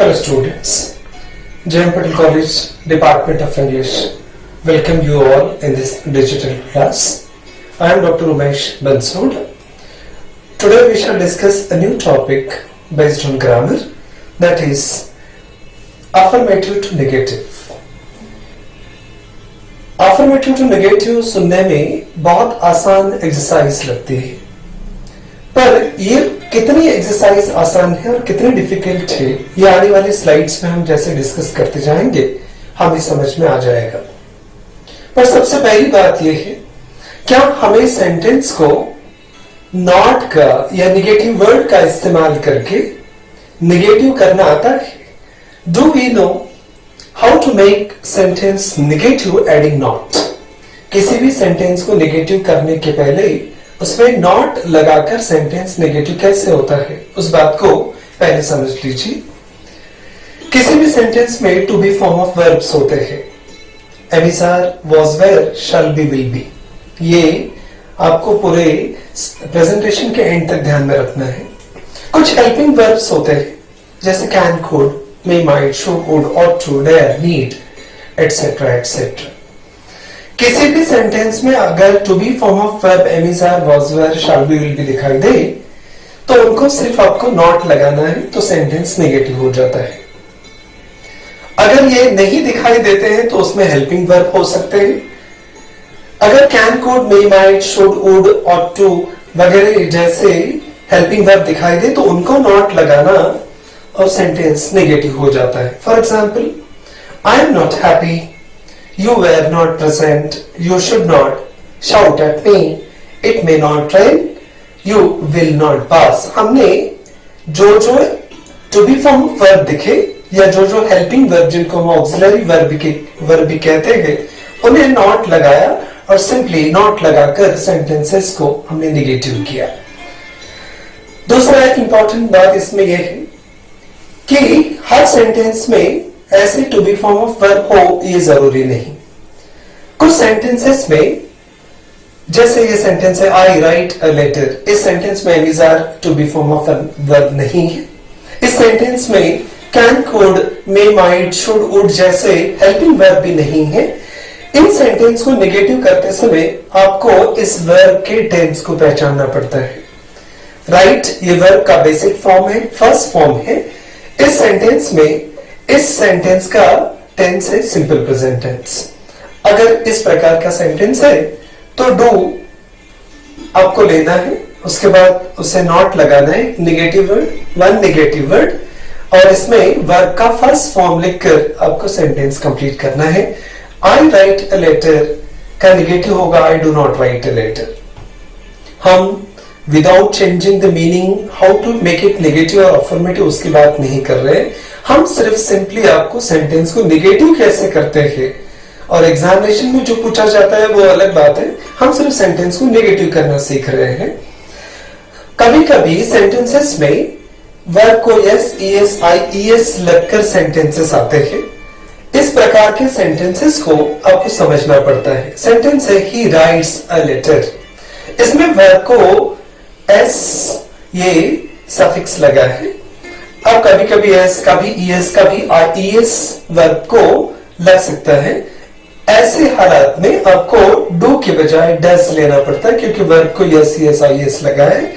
Hello students, J.M. Patel College, Department of English, welcome you all in this digital class. I am Dr. Umesh Bansod. Today we shall discuss a new topic based on grammar, that is affirmative to negative. Affirmative to negative सुनने में बहुत आसान exercise लगती है, पर ये कितनी exercise आसान है और कितनी डिफिकल्ट है ये आने वाली स्लाइड्स में हम जैसे डिस्कस करते जाएंगे हमें समझ में आ जाएगा। पर सबसे पहली बात ये है, क्या हमें सेंटेंस को नॉट का या नेगेटिव वर्ड का इस्तेमाल करके नेगेटिव करना आता है? Do we know how to make sentence negative adding not? किसी भी सेंटेंस को नेगेटिव करने के पहले उसमें नॉट लगाकर सेंटेंस नेगेटिव कैसे होता है, उस बात को पहले समझ लीजिए। किसी भी सेंटेंस में to be form of verbs होते हैं। Am are, was, were, shall be, will be. ये आपको पूरे प्रेजेंटेशन के एंड तक ध्यान में रखना है। कुछ हेल्पिंग वर्ब्स होते हैं जैसे can, could, may, might, should, would, ought to, dare, need, etcetera etcetera. किसी भी सेंटेंस में अगर to be form of verb am are, was, were, shall be, will be दिखाई दे तो उनको सिर्फ आपको नॉट लगाना है तो सेंटेंस नेगेटिव हो जाता है। अगर ये नहीं दिखाई देते हैं तो उसमें हेल्पिंग वर्ब हो सकते हैं। अगर can, could, may, might, should, would, ought to वगैरह जैसे हेल्पिंग वर्ब दिखाई दे तो उनको नॉट लगाना और सेंटेंस नेगेटिव हो जाता है। For example, I am not happy, you were not present, you should not shout at me, it may not rain, you will not pass। हमने जो to be form verb दिखे या जो helping verb जिनको हम auxiliary verb भी कहते हैं उन्हें not लगाया और simply not लगाकर sentences को हमने negative किया। दूसरा एक important बात इसमें यह है कि हर sentence में ऐसे to be form of verb हो ये जरूरी नहीं। कुछ सेंटेंसेस में जैसे ये सेंटेंस है आई राइट अ लेटर, इस सेंटेंस में is are to be form of verb नहीं है। इस सेंटेंस में can, could, may, might, should, would जैसे हेल्पिंग वर्ब भी नहीं है। इन सेंटेंस को नेगेटिव करते समय आपको इस वर्ब के टेंस को पहचानना पड़ता है। राइट ये वर्ब का बेसिक फॉर्म है, फर्स्ट फॉर्म है। इस सेंटेंस में इस सेंटेंस का टेंस है सिंपल प्रेजेंट टेंस। अगर इस प्रकार का सेंटेंस है तो डू आपको लेना है, उसके बाद उसे नॉट लगाना है, negative word, one negative word, और इसमें वर्ब का फर्स्ट फॉर्म लिखकर आपको सेंटेंस कंप्लीट करना है। आई राइट अ लेटर का नेगेटिव होगा I do not write a letter. हम without changing the meaning how to make it negative और अफर्मेटिव उसकी बात नहीं कर रहे, हम सिर्फ सिंपली आपको सेंटेंस को नेगेटिव कैसे करते हैं और एग्जामिनेशन में जो पूछा जाता है वो अलग बात है, हम सिर्फ सेंटेंस को नेगेटिव करना सीख रहे हैं। कभी कभी सेंटेंसेस में वर्ब को एस, ईएस, आईईएस लगकर सेंटेंसेस आते हैं। इस प्रकार के सेंटेंसेस को आपको समझना पड़ता है। सेंटेंस है ही राइट्स अ लेटर, इसमें वर्ब को एस ये सफिक्स लगा है। अब कभी कभी एस, कभी ईएस, कभी आईईएस वर्ब को लग सकता है। ऐसे हालात में आपको डू के बजाय डस लेना पड़ता है क्योंकि वर्ब को यस, ईएस, आईईएस लगा है।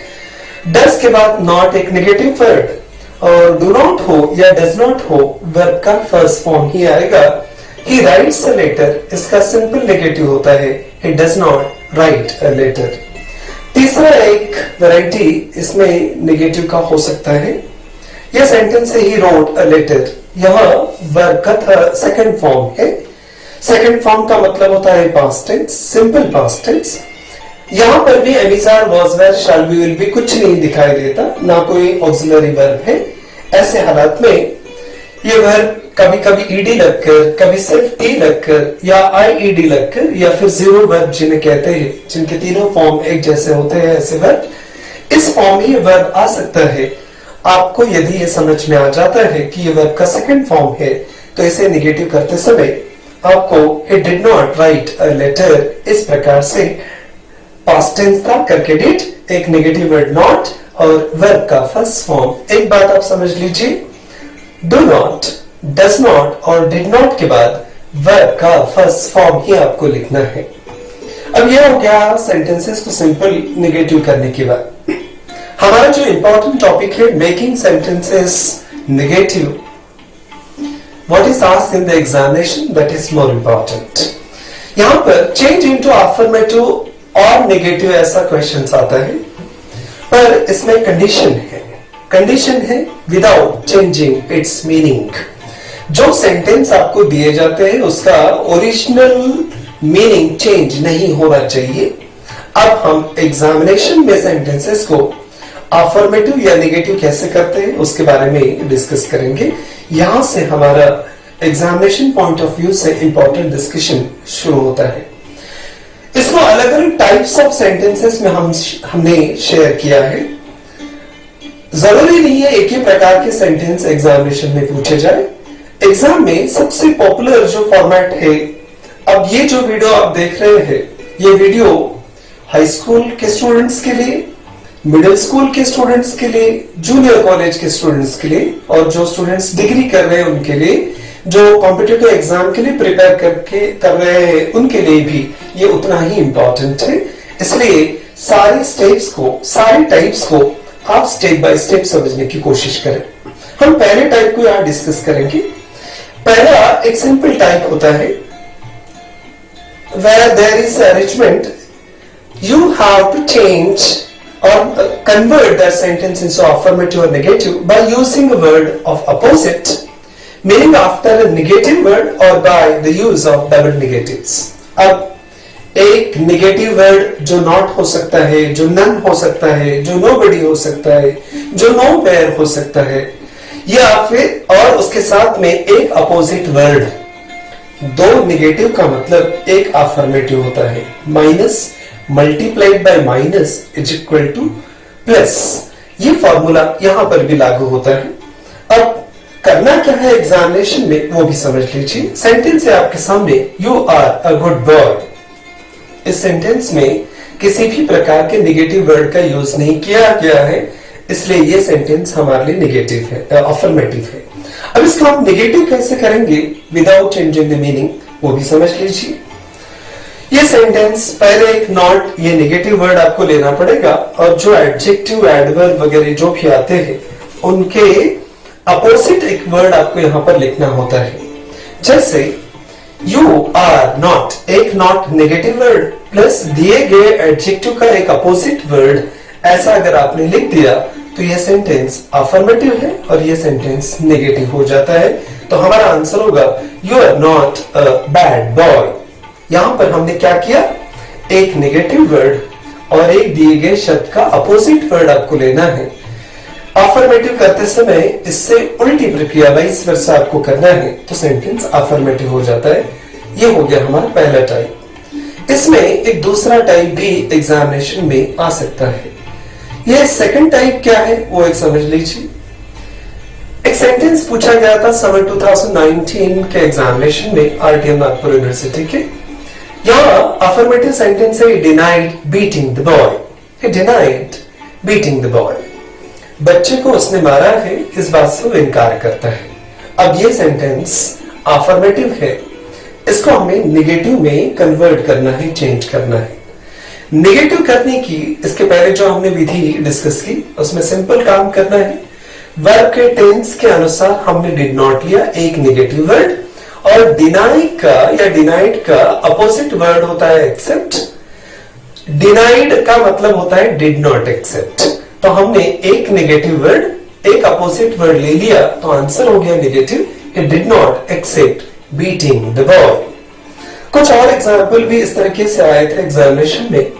डस के बाद नॉट एक नेगेटिव वर्ड और डू नॉट हो या डज नॉट हो वर्ब का फर्स्ट फॉर्म ही आएगा। ही राइट्स अ लेटर इसका सिंपल नेगेटिव होता है he does not write a letter. तीसरा एक वैरायटी इसमें नेगेटिव का हो सकता है। यह सेंटेंस है ही रोट अ लेटर, यह वर्ब का सेकंड फॉर्म है। सेकंड फॉर्म का मतलब होता है past tense, simple past tense. यहां पर भी am are, was, were, shall be, will be कुछ नहीं दिखाई देता, ना कोई ऑक्सिलरी वर्ब है। ऐसे हालात में ये वर्ब कभी कभी ईडी लगकर, कभी सिर्फ ई लगकर या आईईडी लगकर या फिर जीरो वर्ब जिन्हें कहते हैं, जिनके तीनों फॉर्म एक जैसे होते हैं, ऐसे वर्ब इस फॉर्म में ये वर्ब आ सकता है। आपको यदि ये समझ में आ जाता है कि ये वर्ब का सेकंड फॉर्म है तो इसे नेगेटिव करते समय आपको he did not write a letter इस प्रकार से पास्ट टेंस था करके डिड एक नेगेटिव वर्ड नॉट और वर्ब का फर्स्ट फॉर्म। एक बात आप समझ लीजिए, डू नॉट, डज नॉट और डिड नॉट के बाद वर्ब का फर्स्ट फॉर्म ही आपको लिखना है। अब यह हो गया सेंटेंसेस को सिंपल नेगेटिव करने के बाद। हमारा जो इंपॉर्टेंट टॉपिक है making sentences negative, what is asked in the examination, that is more important. यहां पर चेंज इनटू अफर्मेटिव और नेगेटिव ऐसा क्वेश्चन आता है, पर इसमें कंडीशन है विदाउट चेंजिंग इट्स मीनिंग। जो सेंटेंस आपको दिए जाते हैं उसका ओरिजिनल मीनिंग चेंज नहीं होना चाहिए। अब हम एग्जामिनेशन में सेंटेंसेस को अफर्मेटिव या नेगेटिव कैसे करते हैं उसके बारे में डिस्कस करेंगे। यहां से हमारा एग्जामिनेशन पॉइंट ऑफ व्यू से इंपॉर्टेंट डिस्कशन शुरू होता है। इसको अलग अलग टाइप्स ऑफ सेंटेंसेस में हमने शेयर किया है। जरूरी नहीं है एक ही प्रकार के सेंटेंस एग्जामिनेशन में पूछे जाए। एग्जाम में सबसे पॉपुलर जो फॉर्मेट है, अब ये जो वीडियो आप देख रहे हैं, ये वीडियो हाई स्कूल के स्टूडेंट्स के लिए, मिडिल स्कूल के स्टूडेंट्स के लिए, जूनियर कॉलेज के स्टूडेंट्स के लिए और जो स्टूडेंट्स डिग्री कर रहे हैं उनके लिए, जो कॉम्पिटिटिव एग्जाम के लिए प्रिपेयर कर रहे हैं उनके लिए भी ये उतना ही इंपॉर्टेंट है। इसलिए सारे स्टेप्स को, सारे टाइप्स को आप स्टेप बाय स्टेप समझने की कोशिश करें। हम पहले टाइप को यहां डिस्कस करेंगे। पहला एक सिंपल टाइप होता है where there is arrangement, you have to change or convert that sentence into affirmative or negative by using a word of opposite meaning after a negative word or by the use of double negatives। अब एक negative word जो not हो सकता है, जो none हो सकता है, जो नोबडी हो सकता है, जो नोवेयर हो सकता है, या फिर और उसके साथ में एक अपोजिट वर्ड। दो नेगेटिव का मतलब एक अफर्मेटिव होता है। Minus multiplied by minus is equal two plus. ये फॉर्मूला यहां पर भी लागू होता है। अब करना क्या है एग्जामिनेशन में वो भी समझ लीजिए। सेंटेंस है आपके सामने, you are a good boy. इस सेंटेंस में किसी भी प्रकार के नेगेटिव वर्ड का यूज नहीं किया गया है, इसलिए ये सेंटेंस हमारे लिए नेगेटिव है, अफर्मेटिव है। अब इसको हम नेगेटिव कैसे करेंगे विदाउट चेंजिंग द मीनिंग वो भी समझ लीजिए। ये सेंटेंस पहले एक नॉट, ये नेगेटिव वर्ड आपको लेना पड़ेगा और जो एडजेक्टिव, एडवर्ब वगैरह जो भी आते हैं उनके अपोजिट एक वर्ड आपको यहां पर लिखना होता है। जैसे यू आर नॉट, एक नॉट नेगेटिव वर्ड प्लस दिए गए एडजेक्टिव का एक अपोजिट वर्ड, ऐसा अगर आपने लिख दिया तो यह सेंटेंस अफर्मेटिव है और यह सेंटेंस नेगेटिव हो जाता है। तो हमारा आंसर होगा you are not a bad boy. यहां पर हमने क्या किया, एक नेगेटिव वर्ड और एक दिए गए शब्द का अपोजिट वर्ड आपको लेना है। अफर्मेटिव करते समय इससे उल्टी प्रक्रिया वाइस वर्सा आपको करना है तो सेंटेंस अफर्मेटिव हो जाता है। ये हो गया हमारा पहला टाइप। इसमें एक दूसरा टाइप भी एग्जामिनेशन में आ सकता है। ये सेकंड टाइप क्या है वो एक समझ लीजिए। एक सेंटेंस पूछा गया था समर 2019 के एग्जामिनेशन में आरटीएम नागपुर यूनिवर्सिटी के। यहाँ अफर्मेटिव सेंटेंस है denied beating the boy. He denied beating the boy, बच्चे को उसने मारा है इस बात से वो इनकार करता है। अब ये सेंटेंस अफर्मेटिव है, इसको हमें नेगेटिव में कन्वर्ट करना है, चेंज करना है। नेगेटिव करने की इसके पहले जो हमने विधि डिस्कस की उसमें सिंपल काम करना है। वर्ब के टेंस के अनुसार हमने डिड नॉट लिया, एक नेगेटिव वर्ड, और डिनाई का या डिनाइड का अपोजिट वर्ड होता है एक्सेप्ट। डिनाइड का मतलब होता है डिड नॉट एक्सेप्ट। तो हमने एक नेगेटिव वर्ड, एक अपोजिट वर्ड ले लिया तो आंसर हो गया negative, did not accept beating the boy. कुछ और एग्जाम्पल भी इस तरीके से आए थे एग्जामिनेशन में।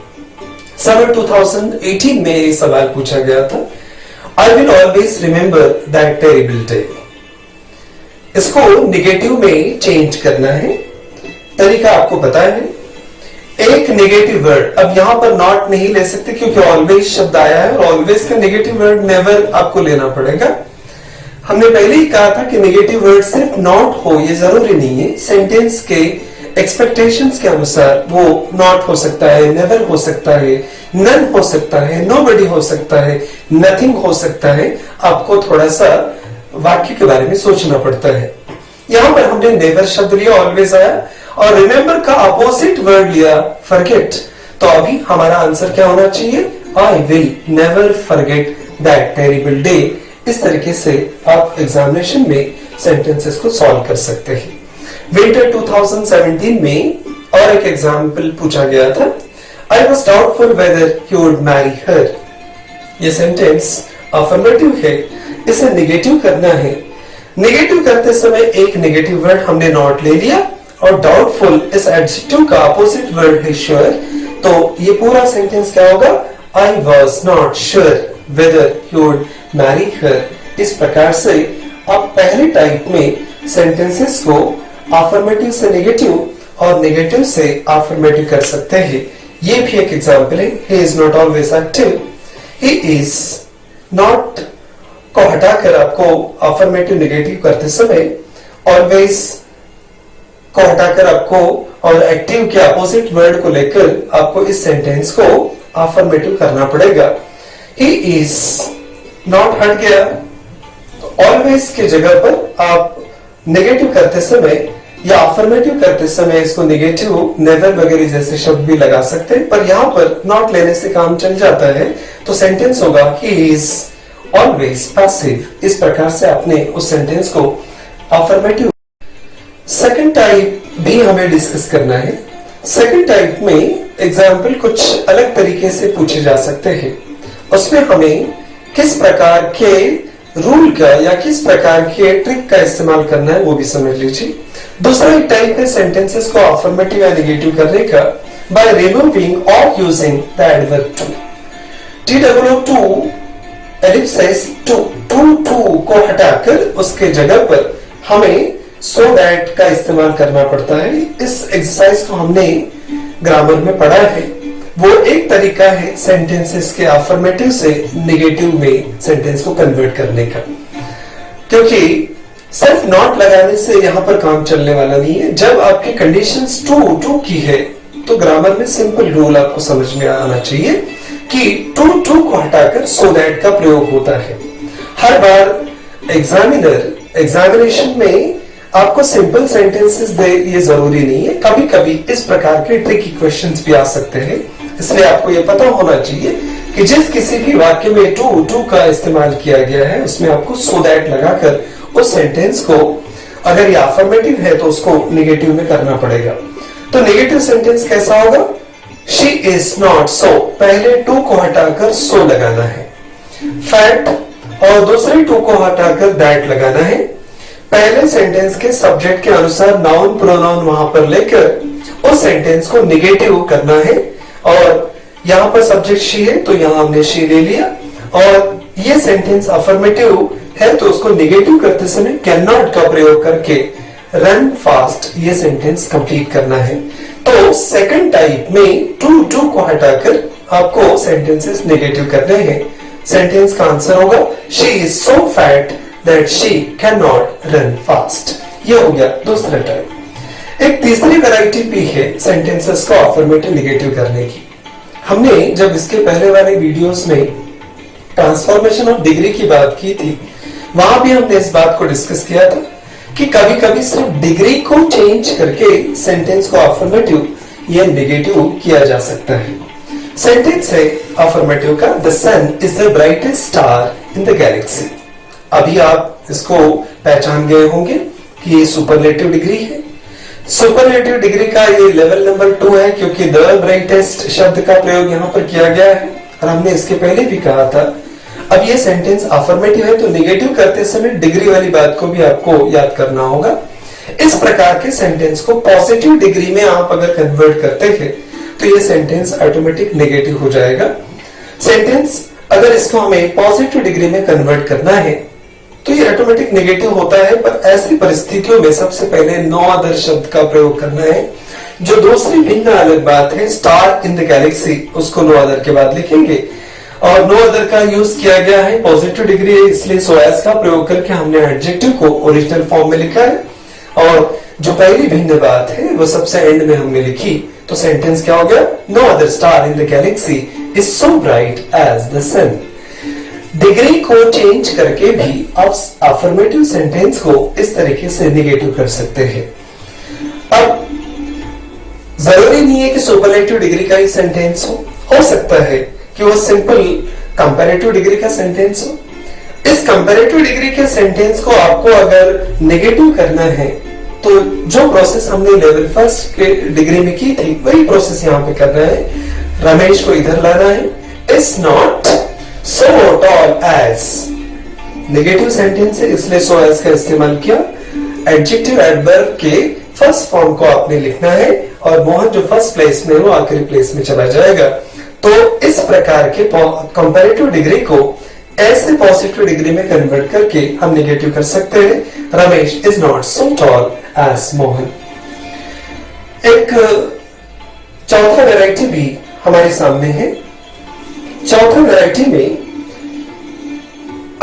समर 2018 में ये सवाल पूछा गया था, I will always remember that terrible day. इसको नेगेटिव में चेंज करना है, तरीका आपको पता है। एक नेगेटिव वर्ड, अब यहां पर नॉट नहीं ले सकते क्योंकि ऑलवेज शब्द आया है और ऑलवेज का नेगेटिव वर्ड नेवर आपको लेना पड़ेगा। हमने पहले ही कहा था कि नेगेटिव वर्ड सिर्फ नॉट हो ये जरूरी नहीं है। सेंटेंस के एक्सपेक्टेशंस के अनुसार वो नॉट हो सकता है, नेवर हो सकता है, नन हो सकता है, नोबडी हो सकता है, नथिंग हो सकता है। आपको थोड़ा सा वाक्य के बारे में सोचना पड़ता है। यहां पर हमने नेवर शब्द लिया, ऑलवेज आया, और रिमेंबर का अपोजिट वर्ड लिया फॉरगेट। तो अभी हमारा आंसर क्या होना चाहिए? I will never forget that terrible day. इस तरीके से आप एग्जामिनेशन में सेंटेंसेस को सॉल्व कर सकते हैं। विंटर 2017 में और एक एग्जाम्पल पूछा गया था, I was doubtful whether he would marry her। ये सेंटेंस अफर्मेटिव है, इसे नेगेटिव करना है। नेगेटिव करते समय एक नेगेटिव वर्ड हमने नॉट ले लिया, और डाउटफुल इस एडजेक्टिव का अपोजिट वर्ड है श्योर। तो ये पूरा सेंटेंस क्या होगा? I was not sure whether he would marry her। इस प्रकार से आप पहले टाइप में सेंटेंसेस को अफर्मेटिव से नेगेटिव और नेगेटिव से अफर्मेटिव कर सकते हैं। ये भी एक एग्जाम्पल है। He is not always active, he is not को हटाकर आपको अफर्मेटिव नेगेटिव करते समय ऑलवेज को हटाकर आपको और एक्टिव के अपोजिट वर्ड को लेकर आपको इस सेंटेंस को अफर्मेटिव करना पड़ेगा। He is not हट गया, तो ऑलवेज के जगह पर आप नेगेटिव करते समय या अफर्मेटिव करते समय इसको नेगेटिव, नेवर वगैरह जैसे शब्द भी लगा सकते हैं, पर यहां पर नॉट लेने से काम चल जाता है। तो सेंटेंस होगा ही इज ऑलवेज पैसिव। इस प्रकार से आपने उस सेंटेंस को अफर्मेटिव। सेकंड टाइप भी हमें डिस्कस करना है। सेकंड टाइप में एग्जाम्पल कुछ अलग तरीके से पूछे जा सकते हैं। उसमें हमें किस प्रकार के रूल का या किस प्रकार के ट्रिक का इस्तेमाल करना है वो भी समझ लीजिए। दूसरा एक टाइप है सेंटेंसेस को अफर्मेटिव या नेगेटिव करने का बाय रिमूविंग और using the adverb too. TWO2 ellipsis too को हटाकर उसके जगह पर हमें so that का इस्तेमाल करना पड़ता है। इस एक्सरसाइज को हमने ग्रामर में पढ़ा है। वो एक तरीका है सेंटेंसेस के अफर्मेटिव से नेगेटिव में सेंटेंस को कन्वर्ट करने का, क्योंकि सिर्फ नॉट लगाने से यहां पर काम चलने वाला नहीं है। जब आपकी कंडीशंस टू की है तो ग्रामर में सिंपल रूल आपको समझ में आना चाहिए कि टू को हटाकर सो दैट का प्रयोग होता है। हर बार एग्जामिनेशन में आपको सिंपल सेंटेंसेस दे ये जरूरी नहीं है, कभी कभी इस प्रकार के ट्रिकी क्वेश्चंस भी आ सकते हैं। इसलिए आपको ये पता होना चाहिए कि जिस किसी भी वाक्य में टू का इस्तेमाल किया गया है उसमें आपको सो दैट लगाकर उस सेंटेंस को, अगर ये अफर्मेटिव है तो उसको नेगेटिव में करना पड़ेगा। तो नेगेटिव सेंटेंस कैसा होगा? शी इज नॉट सो, पहले टू को हटाकर सो लगाना है। फैट और दूसरे टू को हटाकर दैट लगाना है। पहले सेंटेंस के सब्जेक्ट के अनुसार नाउन प्रोनाउन वहां पर लेकर उस सेंटेंस को नेगेटिव करना है, और यहां पर सब्जेक्ट शी है तो यहां हमने शी ले लिया, और ये सेंटेंस अफर्मेटिव है तो उसको नेगेटिव करते समय कैन नॉट का प्रयोग करके रन फास्ट ये सेंटेंस कंप्लीट करना है। तो सेकंड टाइप में टू को हटाकर आपको सेंटेंसेस नेगेटिव करने हैं। सेंटेंस का आंसर होगा she is so fat that she can not run fast. ये हो गया दूसरा टाइप। एक तीसरी वैरायटी भी है सेंटेंसेस को अफर्मेटिव नेगेटिव करने की। हमने जब इसके पहले वाले वीडियोस में ट्रांसफॉर्मेशन ऑफ डिग्री की बात की थी, वहां भी हमने इस बात को डिस्कस किया था कि कभी कभी सिर्फ डिग्री को चेंज करके सेंटेंस को अफर्मेटिव या नेगेटिव किया जा सकता है। सेंटेंस है अफर्मेटिव का, the sun is the brightest star in the galaxy. अभी आप इसको पहचान गए होंगे कि ये सुपरलेटिव डिग्री है। सुपरलेटिव डिग्री का ये लेवल नंबर 2 है, क्योंकि द ब्राइटेस्ट शब्द का प्रयोग यहां पर किया गया है, और हमने इसके पहले भी कहा था। अब ये सेंटेंस अफर्मेटिव है तो नेगेटिव करते समय डिग्री वाली बात को भी आपको याद करना होगा। इस प्रकार के सेंटेंस को पॉजिटिव डिग्री में आप अगर कन्वर्ट करते हैं तो ये सेंटेंस ऑटोमेटिक नेगेटिव हो जाएगा। सेंटेंस अगर इसको हमें पॉजिटिव डिग्री में कन्वर्ट करना है तो ये ऑटोमेटिक नेगेटिव होता है, पर ऐसी परिस्थितियों में सबसे पहले नो अदर शब्द का प्रयोग करना है। जो दूसरी भिन्न अलग बात है स्टार इन द गैलेक्सी, उसको नो अदर के बाद लिखेंगे, और नो अदर का यूज किया गया है, पॉजिटिव डिग्री है इसलिए सो एज का प्रयोग करके हमने एडजेक्टिव को ओरिजिनल फॉर्म में लिखा है, और जो पहली भिन्न बात है वो सबसे एंड में हमने लिखी। तो सेंटेंस क्या हो गया? No other star in the galaxy is so bright as the sun. Degree को चेंज करके भी आप अफर्मेटिव सेंटेंस को इस तरीके से निगेटिव कर सकते हैं। अब जरूरी नहीं है कि सुपरलेटिव डिग्री का ही सेंटेंस हो सकता है कि वो सिंपल कंपैरेटिव डिग्री का सेंटेंस हो। इस कंपैरेटिव डिग्री के सेंटेंस को आपको अगर नेगेटिव करना है तो जो प्रोसेस हमने लेवल फर्स्ट के डिग्री में की थी वही प्रोसेस यहां पे करना है। रमेश को इधर लाना है। Is not so tall as, negative sentence है इसलिए सो एज का इस्तेमाल किया। एडजेक्टिव एडवर्ब के फर्स्ट फॉर्म को आपने लिखना है और मोहन जो फर्स्ट प्लेस में वो आखिरी प्लेस में चला जाएगा। तो इस प्रकार के कंपैरेटिव डिग्री को ऐसे पॉजिटिव डिग्री में कन्वर्ट करके हम नेगेटिव कर सकते हैं। Ramesh is not so tall as Mohan. एक चौथा वैरायटी भी हमारे सामने है। चौथा वैरायटी में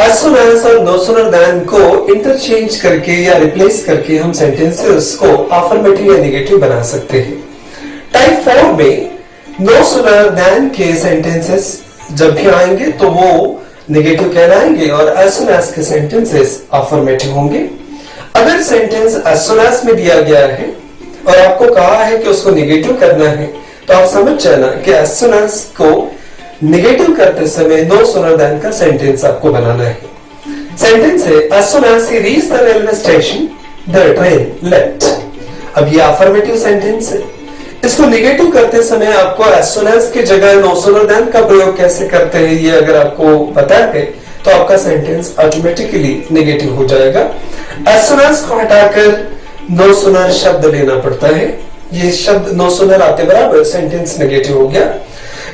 as soon as और no sooner than को इंटरचेंज करके या रिप्लेस करके हम सेंटेंसेस को अफर्मेटिव या नेगेटिव बना सकते हैं। टाइप 4 में no sooner than के सेंटेंसेस जब भी आएंगे तो वो नेगेटिव कहलाएंगे और as soon as के सेंटेंसेस अफर्मेटिव होंगे। अगर सेंटेंस as soon as में दिया गया है और आपको कहा है कि उसको नेगेटिव करना है तो आप समझ जाना कि as soon as को नेगेटिव करते समय no sooner than का सेंटेंस आपको बनाना है। सेंटेंस है as soon as he reached the railway station the train left। अब ये अफर्मेटिव सेंटेंस है। इसको नेगेटिव करते समय आपको as soon as की जगह no sooner than का प्रयोग कैसे करते हैं ये अगर आपको पता है तो आपका सेंटेंस ऑटोमेटिकली नेगेटिव हो जाएगा। as soon as को हटाकर no sooner शब्द लेना पड़ता है। ये शब्द no sooner आते बराबर सेंटेंस नेगेटिव हो गया।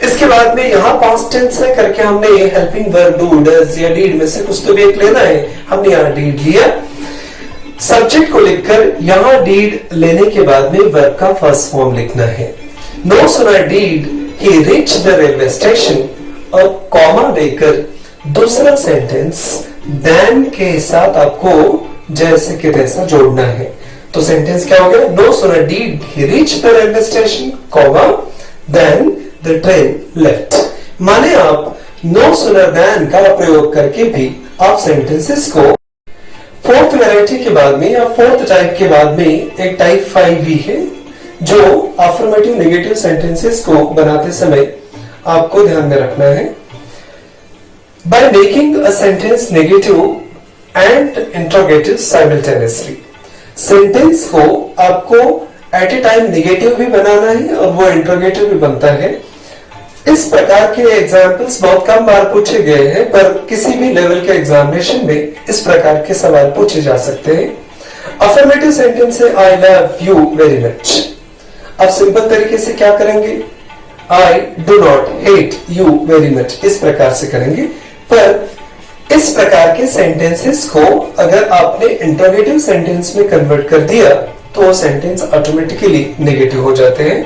इसके बाद में यहाँ पास्ट टेंस है करके हमने हेल्पिंग वर्ब डू डज या डीड में से कुछ तो भी एक लेना है। हमने यहाँ डीड लिया। सब्जेक्ट को लिखकर यहाँ डीड लेने के बाद में वर्ब का फर्स्ट फॉर्म लिखना है। No sooner did he reach the railway station और कॉमा देकर दूसरा सेंटेंस देन के साथ आपको जैसे के तैसा जोड़ना है। तो सेंटेंस क्या हो गया? No sooner did he reach the railway station comma then The train left। माने आप no sooner than का प्रयोग करके भी आप सेंटेंसेस को फोर्थ वैरायटी के बाद में या फोर्थ टाइप के बाद में एक टाइप 5 भी है जो अफर्मेटिव नेगेटिव सेंटेंसेस को बनाते समय आपको ध्यान में रखना है। By making a sentence negative and interrogative simultaneously, sentence को आपको एट ए टाइम नेगेटिव भी बनाना है और वो इंट्रोगेटिव भी बनता है। इस प्रकार के एग्जाम्पल्स बहुत कम बार पूछे गए हैं पर किसी भी लेवल के एग्जामिनेशन में इस प्रकार के सवाल पूछे जा सकते हैं। अफर्मेटिव सेंटेंस है I love you very much. अब सिंपल तरीके से क्या करेंगे? आई do not hate you very much इस प्रकार से करेंगे। पर इस प्रकार के सेंटेंसेस को अगर आपने इंट्रोगेटिव सेंटेंस में कन्वर्ट कर दिया तो वो सेंटेंस ऑटोमेटिकली नेगेटिव हो जाते हैं।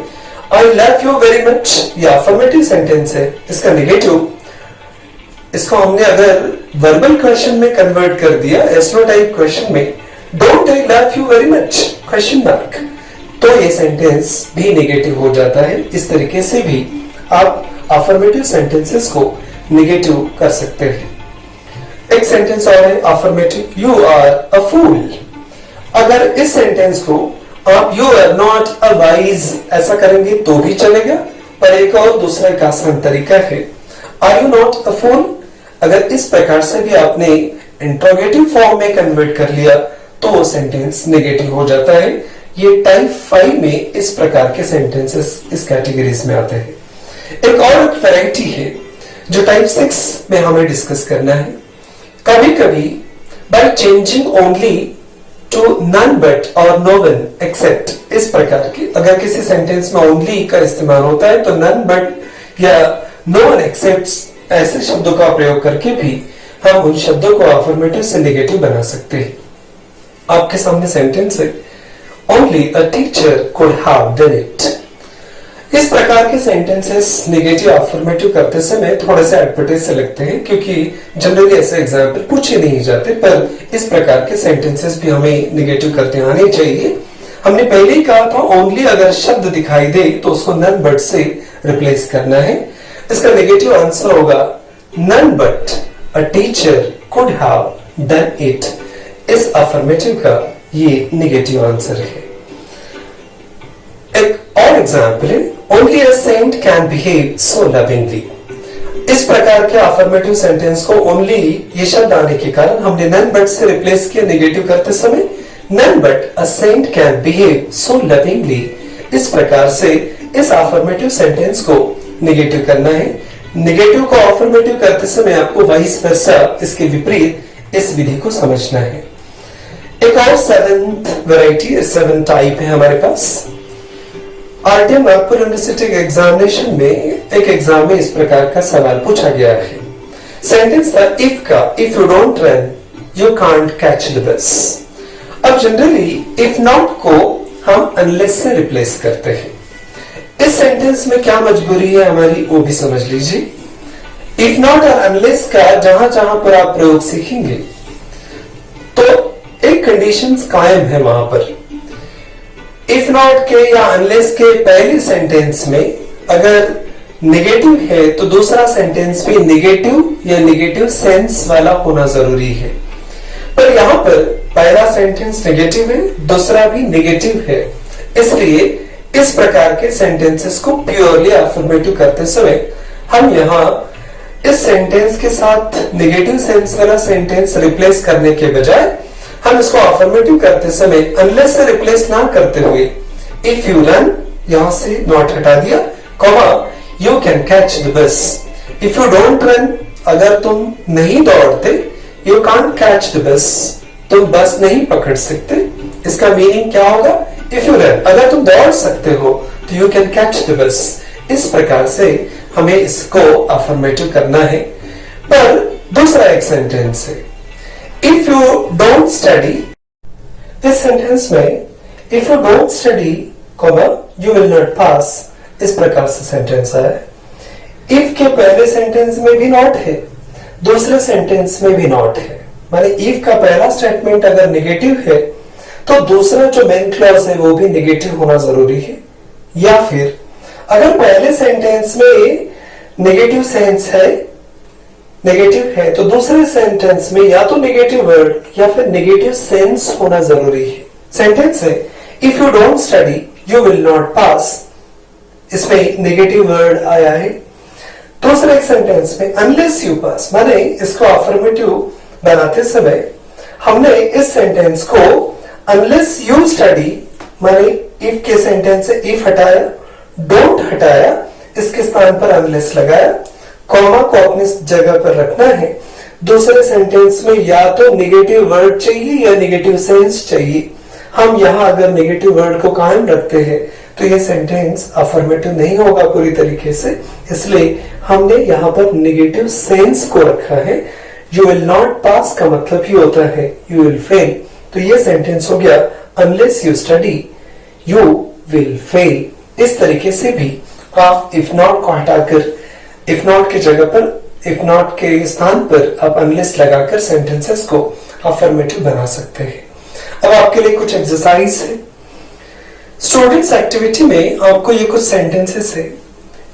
I love you very much ये अफर्मेटिव सेंटेंस है, इसका नेगेटिव इसको हमने अगर वर्बल क्वेश्चन में कन्वर्ट कर दिया एसनो टाइप क्वेश्चन में don't I love you very much question mark तो ये सेंटेंस भी नेगेटिव हो जाता है। इस तरीके से भी आप अफर्मेटिव सेंटेंसेस को नेगेटिव कर सकते हैं। एक सेंटेंस और है affirmative you are a fool. अगर इस सेंटेंस को आप you are not a wise ऐसा करेंगे तो भी चलेगा पर एक और दूसरा एक आसान तरीका है are you not a fool. अगर इस प्रकार से भी आपने इंट्रोगेटिव फॉर्म में कन्वर्ट कर लिया तो वो सेंटेंस नेगेटिव हो जाता है। ये टाइप 5 में इस प्रकार के सेंटेंसेस इस कैटेगरीज में आते हैं। एक और वैरायटी है जो टाइप 6 में हमें डिस्कस करना है। कभी कभी by changing only to none but और नो वन एक्सेप्ट इस प्रकार की अगर किसी सेंटेंस में ओनली का इस्तेमाल होता है तो नन बट या नो वन एक्सेप्ट ऐसे शब्दों का प्रयोग करके भी हम उन शब्दों को अफर्मेटिव से नेगेटिव बना सकते हैं। आपके सामने सेंटेंस है only a teacher could have done it. इस प्रकार के सेंटेंसेस नेगेटिव अफर्मेटिव करते समय थोड़े से अटपटे से लगते हैं क्योंकि जनरली ऐसे एग्जाम्पल पूछे नहीं जाते पर इस प्रकार के सेंटेंसेस भी हमें नेगेटिव करते आने चाहिए। हमने पहले ही कहा था ओनली अगर शब्द दिखाई दे तो उसको नन बट से रिप्लेस करना है। इसका नेगेटिव आंसर होगा none but a teacher could have done it, इस अफर्मेटिव का ये नेगेटिव आंसर है। एक और एग्जाम्पल है, only a saint can behave so lovingly. इस प्रकार के अफर्मेटिव सेंटेंस को ओनली ये शब्द आने के कारण हमने नन बट से रिप्लेस किया नेगेटिव करते समय। None but a saint can behave so lovingly, इस प्रकार से इस अफर्मेटिव सेंटेंस को नेगेटिव करना है। नेगेटिव को अफर्मेटिव करते समय आपको वाइस वर्सा, इसके विपरीत इस विधि को समझना है। एक और सेवेंथ वैरायटी, सेवन टाइप है हमारे पास। आरटीएम नागपुर यूनिवर्सिटी के एग्जामिनेशन में एक एग्जाम में इस प्रकार का सवाल पूछा गया है। सेंटेंस था इफ का, if you don't run you can't catch the bus. अब जनरली इफ नॉट को हम अनलेस से रिप्लेस करते हैं। इस सेंटेंस में क्या मजबूरी है हमारी, वो भी समझ लीजिए। इफ नॉट और अनलेस का जहां जहां पर आप प्रयोग सीखेंगे तो एक कंडीशंस कायम है वहां पर। इफ नॉट के या अनलेस के पहले सेंटेंस में अगर नेगेटिव है तो दूसरा सेंटेंस भी नेगेटिव या नेगेटिव सेंस वाला होना जरूरी है। पर यहां पर पहला सेंटेंस नेगेटिव है, दूसरा भी नेगेटिव है, इसलिए इस प्रकार के सेंटेंसेस को प्योरली अफर्मेटिव करते समय हम यहां इस सेंटेंस के साथ नेगेटिव सेंस वाला सेंटेंस रिप्लेस करने के बजाय हम इसको अफर्मेटिव करते समय अनलेस से रिप्लेस ना करते हुए इफ यू रन, यहां से नॉट हटा दिया, comma you can catch the bus. If you don't run, अगर तुम नहीं दौड़ते, you can't catch the bus, तुम बस नहीं पकड़ सकते। इसका मीनिंग क्या होगा, इफ यू रन, अगर तुम दौड़ सकते हो तो you can catch the bus. इस प्रकार से हमें इसको अफर्मेटिव करना है। पर दूसरा एक सेंटेंस है, इफ यू डोंट स्टडी, इस सेंटेंस में if you don't study, you will not pass, इस प्रकार से सेंटेंस है। इफ के पहले सेंटेंस में भी नॉट है, दूसरे सेंटेंस में भी नॉट है, माने इफ का पहला स्टेटमेंट अगर नेगेटिव है तो दूसरा जो मेन क्लॉज है वो भी नेगेटिव होना जरूरी है। या फिर अगर पहले सेंटेंस में नेगेटिव सेंस है, नेगेटिव है, तो दूसरे सेंटेंस में या तो नेगेटिव वर्ड या फिर नेगेटिव सेंस होना जरूरी है। सेंटेंस है if you don't study you will not pass, इसमें नेगेटिव वर्ड आया है। दूसरे एक सेंटेंस में अनलेस यू पास, माने इसको अफर्मेटिव बनाते समय हमने इस सेंटेंस को अनलेस यू स्टडी, माने इफ के सेंटेंस से इफ हटाया, डोंट हटाया, इसके स्थान पर अनलेस लगाया, कॉमा को अपनी जगह पर रखना है। दूसरे सेंटेंस में या तो नेगेटिव वर्ड चाहिए या नेगेटिव सेंस चाहिए। हम यहां अगर नेगेटिव वर्ड को कायम रखते हैं तो ये सेंटेंस अफर्मेटिव नहीं होगा पूरी तरीके से, इसलिए हमने यहां पर नेगेटिव सेंस को रखा है। यू विल नॉट पास का मतलब ही होता है यू विल फेल, तो ये सेंटेंस हो गया unless you study you will fail. इस तरीके से भी आप इफ नॉट को हटाकर इफ नॉट की जगह पर इफ नॉट के स्थान पर आप अनलेस लगाकर सेंटेंसेस को अफर्मेटिव बना सकते हैं। अब आपके लिए कुछ एक्सरसाइज है। स्टूडेंट्स एक्टिविटी में आपको ये कुछ सेंटेंसेस है,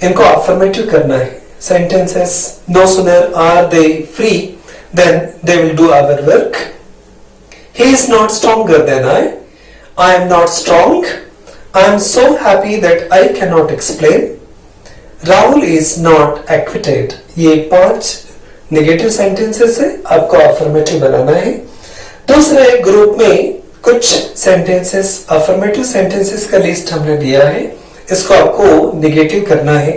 इनको अफर्मेटिव करना है। Sentences, no sooner are they free than they will do our work. He is not stronger than I am not strong, I am so happy that I can not explain, Rahul is not acquitted. ये 5 negative sentences है, आपको affirmative बनाना है। दूसरे group में कुछ sentences, affirmative sentences का list हमने दिया है, इसको आपको नेगेटिव करना है।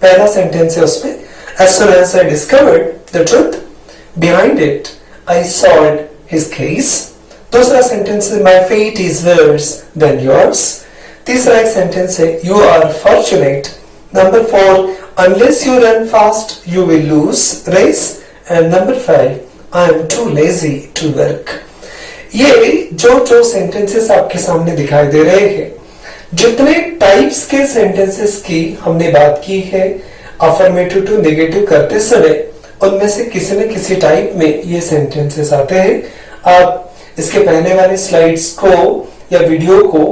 पहला सेंटेंस है उसमें as soon as I discovered the truth behind it I solved his case। दूसरा सेंटेंस है my fate is worse than yours। तीसरा एक सेंटेंस है you are fortunate। Number 4 unless you run fast you will lose race। and number 5 I am too lazy to work। ये जो sentences आपके सामने दिखाई दे रहे हैं, जितने टाइप्स के सेंटेंसेस की हमने बात की है अफर्मेटिव टू नेगेटिव करते समय, उनमें से किसी न किसी टाइप में ये सेंटेंसेस आते हैं। आप इसके पहले वाले स्लाइड्स को या वीडियो को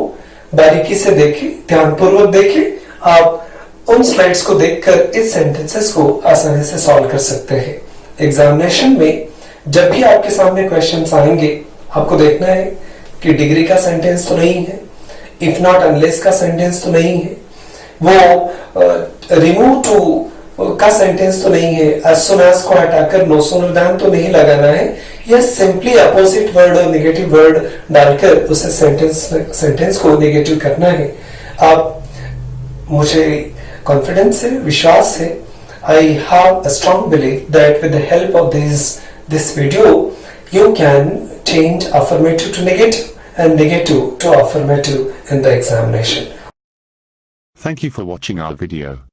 बारीकी से देखें, ध्यानपूर्वक देखें। आप उन स्लाइड्स को देखकर इस सेंटेंसेस को आसानी से सॉल्व कर सकते हैं। एग्जामिनेशन में जब भी आपके सामने क्वेश्चंस आएंगे, आपको देखना है कि डिग्री का सेंटेंस तो नहीं है, इफ नॉट अनलेस का सेंटेंस तो नहीं है, वो रिमूव टू का सेंटेंस तो नहीं है, एज सुन एज को हटाकर नो सूनर देन तो नहीं लगाना है, या सिंपली अपोजिट वर्ड और नेगेटिव वर्ड डालकर उसे सेंटेंस को नेगेटिव करना है। आप मुझे कॉन्फिडेंस है, विश्वास है, I have a strong belief that with the help of this video, you can change affirmative to negative and negative to affirmative in the examination. Thank you for watching our video.